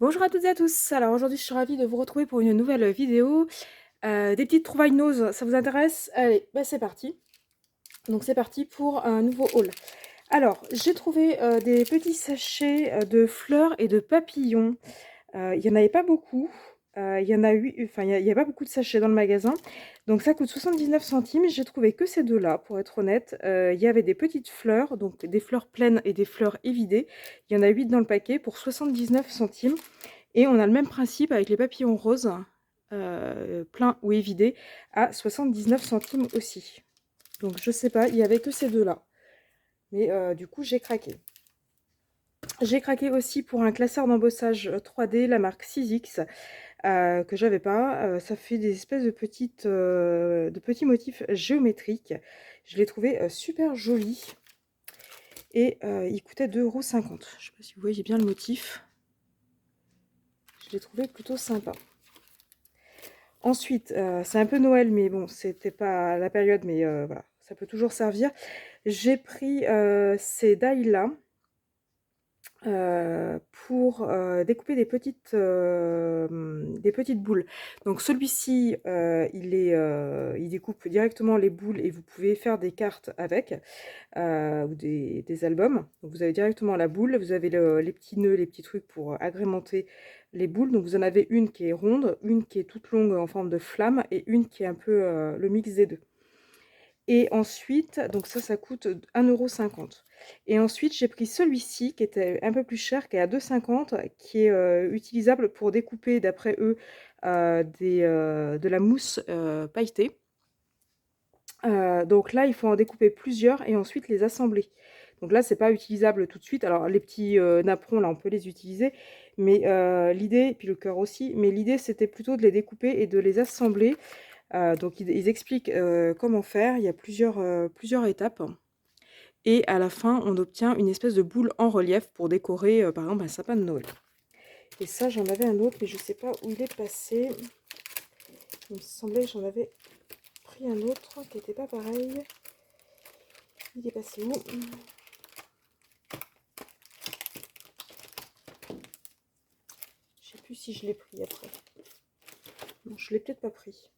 Bonjour à toutes et à tous. Alors aujourd'hui, je suis ravie de vous retrouver pour une nouvelle vidéo. Des petites trouvailles nose, ça vous intéresse? Allez, bah c'est parti. Donc c'est parti pour un nouveau haul. Alors, j'ai trouvé des petits sachets de fleurs et de papillons. Il y en avait pas beaucoup. Il y en a 8, enfin il y a pas beaucoup de sachets dans le magasin. Donc ça coûte 79 centimes. J'ai trouvé que ces deux-là, pour être honnête. Il y avait des petites fleurs, donc des fleurs pleines et des fleurs évidées. Il y en a 8 dans le paquet pour 79 centimes. Et on a le même principe avec les papillons roses, pleins ou évidés, à 79 centimes aussi. Donc je sais pas, il y avait que ces deux-là. Mais du coup, j'ai craqué. J'ai craqué aussi pour un classeur d'embossage 3D, la marque 6X, que j'avais pas. Ça fait des espèces de petits motifs géométriques. Je l'ai trouvé super joli. Et il coûtait 2,50 €. Je sais pas si vous voyez bien le motif. Je l'ai trouvé plutôt sympa. Ensuite, c'est un peu Noël, mais bon, c'était pas la période, mais voilà, ça peut toujours servir. J'ai pris ces dailles-là pour découper des petites boules. Donc celui-ci, il découpe directement les boules et vous pouvez faire des cartes avec ou des albums. Donc vous avez directement la boule, vous avez les petits nœuds, les petits trucs pour agrémenter les boules. Donc vous en avez une qui est ronde, une qui est toute longue en forme de flamme et une qui est un peu le mix des deux. Et ensuite, donc ça coûte 1,50 €. Et ensuite, j'ai pris celui-ci qui était un peu plus cher, qui est à 2,50 €, qui est utilisable pour découper, d'après eux, de la mousse pailletée. Donc là, il faut en découper plusieurs et ensuite les assembler. Donc là, c'est pas utilisable tout de suite. Alors les petits napperons, là, on peut les utiliser, mais l'idée, puis le cœur aussi, mais l'idée, c'était plutôt de les découper et de les assembler. Donc ils expliquent comment faire. Il y a plusieurs étapes. Et à la fin, on obtient une espèce de boule en relief pour décorer, par exemple, un sapin de Noël. Et ça, j'en avais un autre, mais je sais pas où il est passé. Il me semblait que j'en avais pris un autre qui n'était pas pareil. Il est passé où? Je sais plus si je l'ai pris après. Non, je l'ai peut-être pas pris.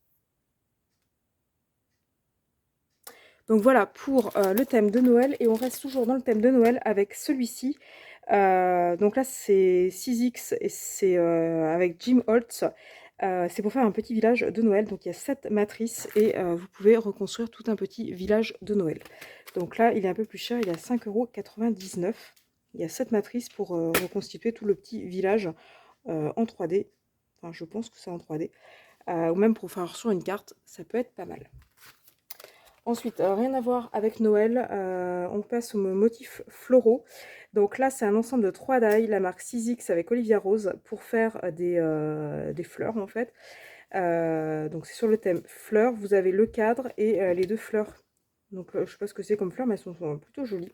Donc voilà pour le thème de Noël. Et on reste toujours dans le thème de Noël avec celui-ci. Donc là, c'est 6X et c'est avec Jim Holtz. C'est pour faire un petit village de Noël. Donc il y a 7 matrices et vous pouvez reconstruire tout un petit village de Noël. Donc là, il est un peu plus cher. Il est à 5,99 €. Il y a 7 matrices pour reconstituer tout le petit village en 3D. Enfin, je pense que c'est en 3D. Ou même pour faire sur une carte, ça peut être pas mal. Ensuite, rien à voir avec Noël, on passe aux motifs floraux. Donc là, c'est un ensemble de 3 die, la marque 6X avec Olivia Rose, pour faire des fleurs en fait. Donc c'est sur le thème fleurs, vous avez le cadre et les 2 fleurs. Donc je sais pas ce que c'est comme fleurs, mais elles sont plutôt jolies.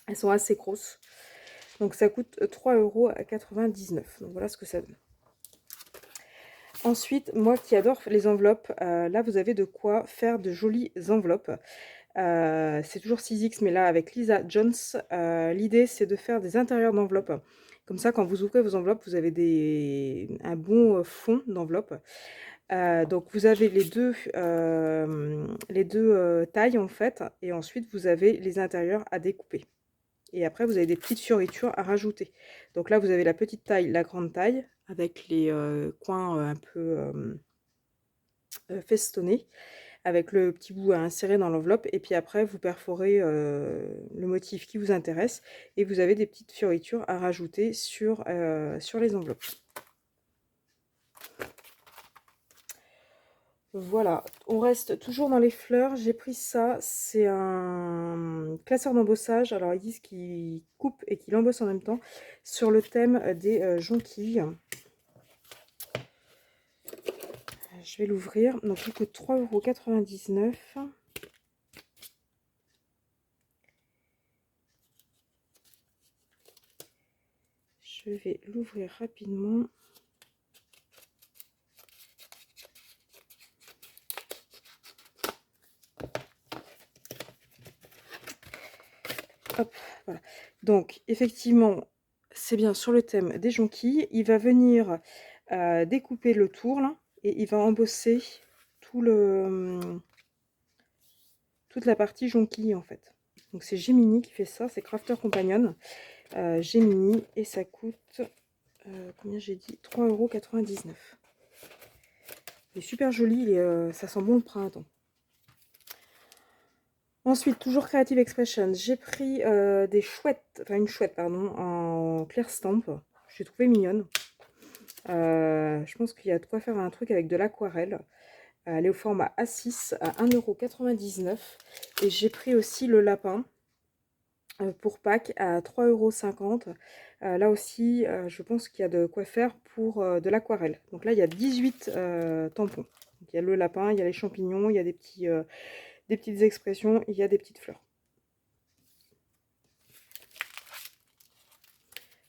Elles sont assez grosses. Donc ça coûte 3,99 €. Donc voilà ce que ça donne. Ensuite, moi qui adore les enveloppes, là vous avez de quoi faire de jolies enveloppes. C'est toujours 6X, mais là avec Lisa Jones. L'idée, c'est de faire des intérieurs d'enveloppes. Comme ça, quand vous ouvrez vos enveloppes, vous avez un bon fond d'enveloppe. Donc vous avez les deux tailles en fait, et ensuite vous avez les intérieurs à découper. Et après, vous avez des petites fioritures à rajouter. Donc là, vous avez la petite taille, la grande taille, avec les coins un peu festonnés, avec le petit bout à insérer dans l'enveloppe. Et puis après, vous perforez le motif qui vous intéresse. Et vous avez des petites fioritures à rajouter sur les enveloppes. Voilà, on reste toujours dans les fleurs. J'ai pris ça, c'est un classeur d'embossage. Alors ils disent qu'il coupe et qu'il embosse en même temps sur le thème des jonquilles. Je vais l'ouvrir. Donc il coûte 3,99 €. Je vais l'ouvrir rapidement. Hop, voilà. Donc effectivement, c'est bien sur le thème des jonquilles. Il va venir découper le tour là et il va embosser tout toute la partie jonquille en fait. Donc c'est Gemini qui fait ça, c'est Crafter Companion Gemini et ça coûte combien j'ai dit, 3,99 €. Il est super joli, ça sent bon le printemps. Ensuite, toujours Creative Expression, j'ai pris des chouettes, enfin une chouette pardon, en clair stamp. J'ai trouvé mignonne. Je pense qu'il y a de quoi faire un truc avec de l'aquarelle. Elle est au format A6 à 1,99 € et j'ai pris aussi le lapin pour Pâques à 3,50 €. Là aussi, je pense qu'il y a de quoi faire pour de l'aquarelle. Donc là, il y a 18 tampons. Donc, il y a le lapin, il y a les champignons, il y a des petites expressions, il y a des petites fleurs.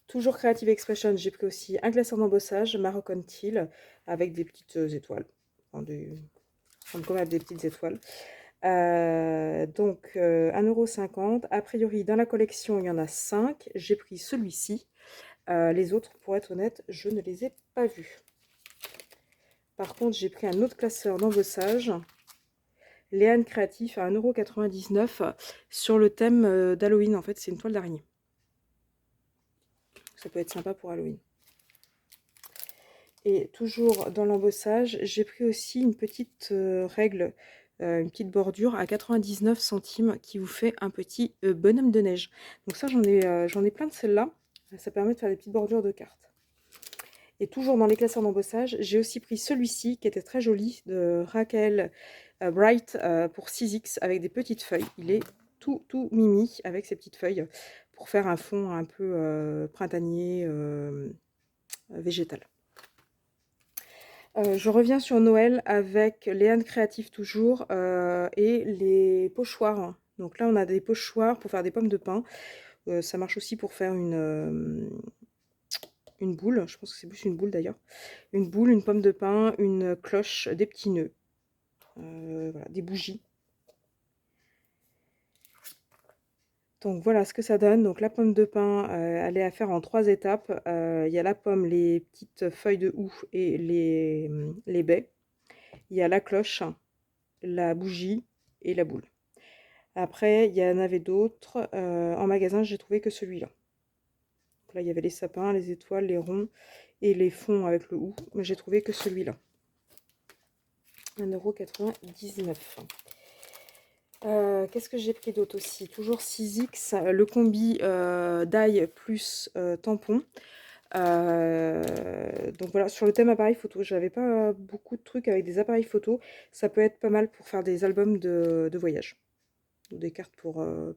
Toujours Creative Expression, j'ai pris aussi un glaceur d'embossage Moroccan Teal avec des petites étoiles. Enfin, comme des petites étoiles. Donc 1,50 €. A priori, dans la collection, il y en a 5. J'ai pris celui-ci. Les autres, pour être honnête, je ne les ai pas vus. Par contre, j'ai pris un autre classeur d'embossage. Léane Créatif à 1,99 € sur le thème d'Halloween. En fait, c'est une toile d'araignée. Ça peut être sympa pour Halloween. Et toujours dans l'embossage, j'ai pris aussi une petite règle, une petite bordure à 99 centimes qui vous fait un petit bonhomme de neige. Donc ça, j'en ai plein de celles-là. Ça permet de faire des petites bordures de cartes. Et toujours dans les classeurs d'embossage, j'ai aussi pris celui-ci qui était très joli de Raquel Bright pour 6X avec des petites feuilles. Il est tout mimi avec ses petites feuilles pour faire un fond un peu printanier végétal. Je reviens sur Noël avec Léane Créative toujours et les pochoirs. Donc là, on a des pochoirs pour faire des pommes de pin. Ça marche aussi pour faire une boule. Je pense que c'est plus une boule d'ailleurs. Une boule, une pomme de pin, une cloche, des petits nœuds. Voilà, des bougies. Donc voilà ce que ça donne. Donc la pomme de pin, elle est à faire en 3 étapes. Il y a la pomme, les petites feuilles de houx et les baies. Il y a la cloche, la bougie et la boule. Après, il y en avait d'autres. En magasin, j'ai trouvé que celui-là. Là, il y avait les sapins, les étoiles, les ronds et les fonds avec le houx. Mais j'ai trouvé que celui-là. 1,99 €. Qu'est-ce que j'ai pris d'autre aussi? Toujours 6X, le combi d'ail plus tampon. Donc voilà, sur le thème appareil photo, j'avais pas beaucoup de trucs avec des appareils photo. Ça peut être pas mal pour faire des albums de voyage. Ou des cartes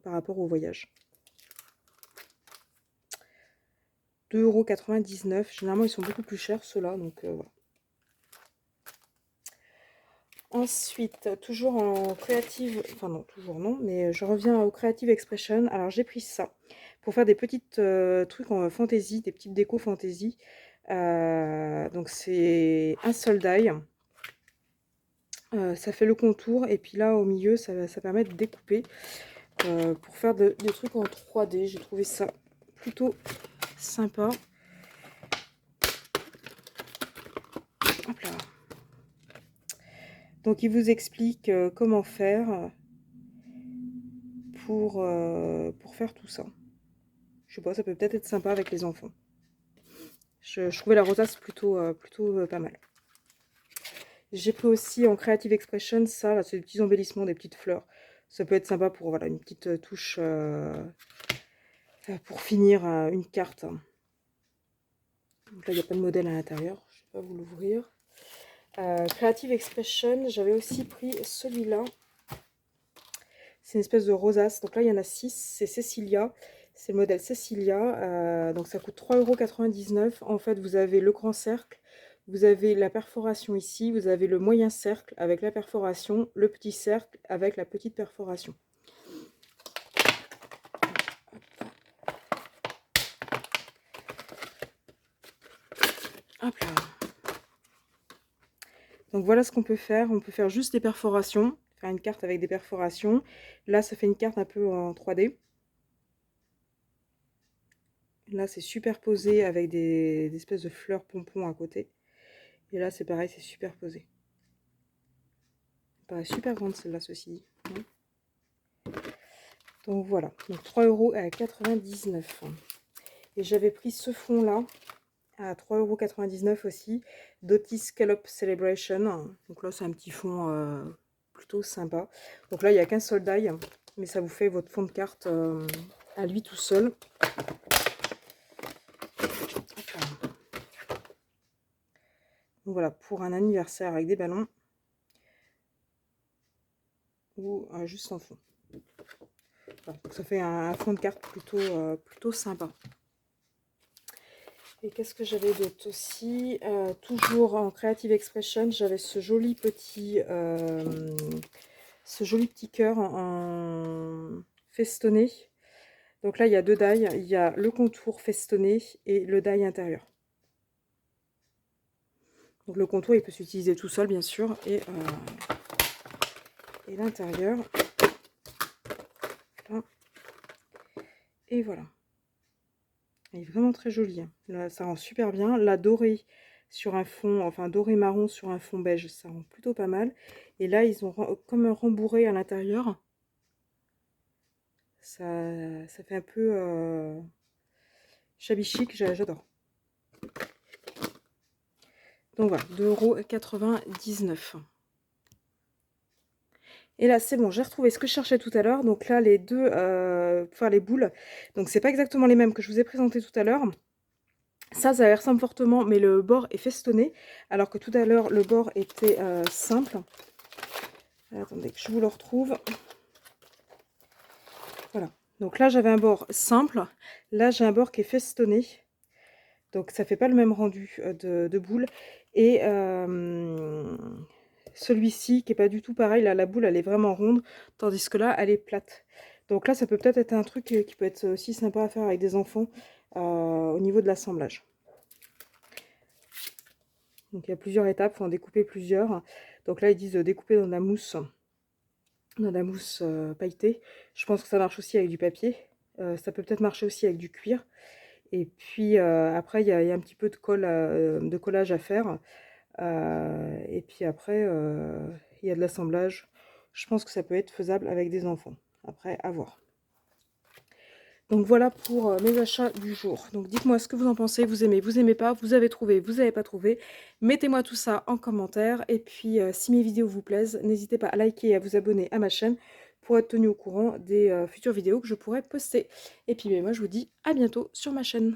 par rapport au voyage. 2,99 €. Généralement, ils sont beaucoup plus chers, ceux-là. Donc voilà. Ensuite, toujours en créative, enfin non, toujours non, mais je reviens au Creative Expression. Alors j'ai pris ça pour faire des petites trucs en fantaisie, des petites décos fantaisie. Donc c'est un seul die. Ça fait le contour et puis là au milieu ça permet de découper pour faire des trucs en 3D. J'ai trouvé ça plutôt sympa. Hop là. Donc il vous explique comment faire pour faire tout ça. Je sais pas, ça peut peut-être être sympa avec les enfants. Je trouvais la rosace plutôt pas mal. J'ai pris aussi en Creative Expression ça, là c'est des petits embellissements, des petites fleurs. Ça peut être sympa pour voilà, une petite touche pour finir une carte. Donc là il n'y a pas de modèle à l'intérieur, je ne vais pas vous l'ouvrir. Creative Expression, j'avais aussi pris celui-là. C'est une espèce de rosace. Donc là, il y en a 6. C'est Cecilia. C'est le modèle Cecilia. Donc ça coûte 3,99 €. En fait, vous avez le grand cercle. Vous avez la perforation ici. Vous avez le moyen cercle avec la perforation. Le petit cercle avec la petite perforation. Hop là. Donc voilà ce qu'on peut faire. On peut faire juste des perforations. Faire une carte avec des perforations. Là, ça fait une carte un peu en 3D. Là, c'est superposé avec des espèces de fleurs pompons à côté. Et là, c'est pareil, c'est superposé. Elle paraît super grande celle-là, ceci dit. Donc voilà, donc 3,99 €. Et j'avais pris ce fond-là à 3,99 € aussi, Doty Scallop Celebration. Donc là, c'est un petit fond plutôt sympa. Donc là, il n'y a qu'un seul die, mais ça vous fait votre fond de carte à lui tout seul. Donc voilà, pour un anniversaire avec des ballons ou juste en fond. Voilà, donc ça fait un fond de carte plutôt sympa. Et qu'est-ce que j'avais d'autre aussi? Toujours en Creative Expression, j'avais ce joli petit cœur en festonné. Donc là, il y a deux die. Il y a le contour festonné et le die intérieur. Donc le contour, il peut s'utiliser tout seul, bien sûr. Et l'intérieur. Et voilà. Elle est vraiment très jolie. Là, ça rend super bien. La dorée sur un fond, enfin doré marron sur un fond beige, ça rend plutôt pas mal. Et là, ils ont comme un rembourré à l'intérieur. Ça fait un peu shabby chic, j'adore. Donc voilà, 2,99 €. Et là, c'est bon, j'ai retrouvé ce que je cherchais tout à l'heure. Donc là, les deux, pour faire les boules. Donc c'est pas exactement les mêmes que je vous ai présenté tout à l'heure. Ça ressemble fortement, mais le bord est festonné. Alors que tout à l'heure, le bord était simple. Attendez que je vous le retrouve. Voilà. Donc là, j'avais un bord simple. Là, j'ai un bord qui est festonné. Donc ça fait pas le même rendu de boule. Et celui-ci qui est pas du tout pareil, là la boule elle est vraiment ronde, tandis que là elle est plate. Donc là ça peut peut-être être un truc qui peut être aussi sympa à faire avec des enfants au niveau de l'assemblage. Donc il y a plusieurs étapes, il faut en découper plusieurs. Donc là ils disent découper dans de la mousse pailletée. Je pense que ça marche aussi avec du papier. Ça peut peut-être marcher aussi avec du cuir. Et puis après il y a un petit peu de collage à faire. Et puis après, il y a de l'assemblage. Je pense que ça peut être faisable avec des enfants. Après, à voir. Donc voilà pour mes achats du jour. Donc dites-moi ce que vous en pensez. Vous aimez pas, vous avez trouvé, vous n'avez pas trouvé. Mettez-moi tout ça en commentaire. Et puis si mes vidéos vous plaisent, n'hésitez pas à liker et à vous abonner à ma chaîne pour être tenu au courant des futures vidéos que je pourrai poster. Et puis moi je vous dis à bientôt sur ma chaîne.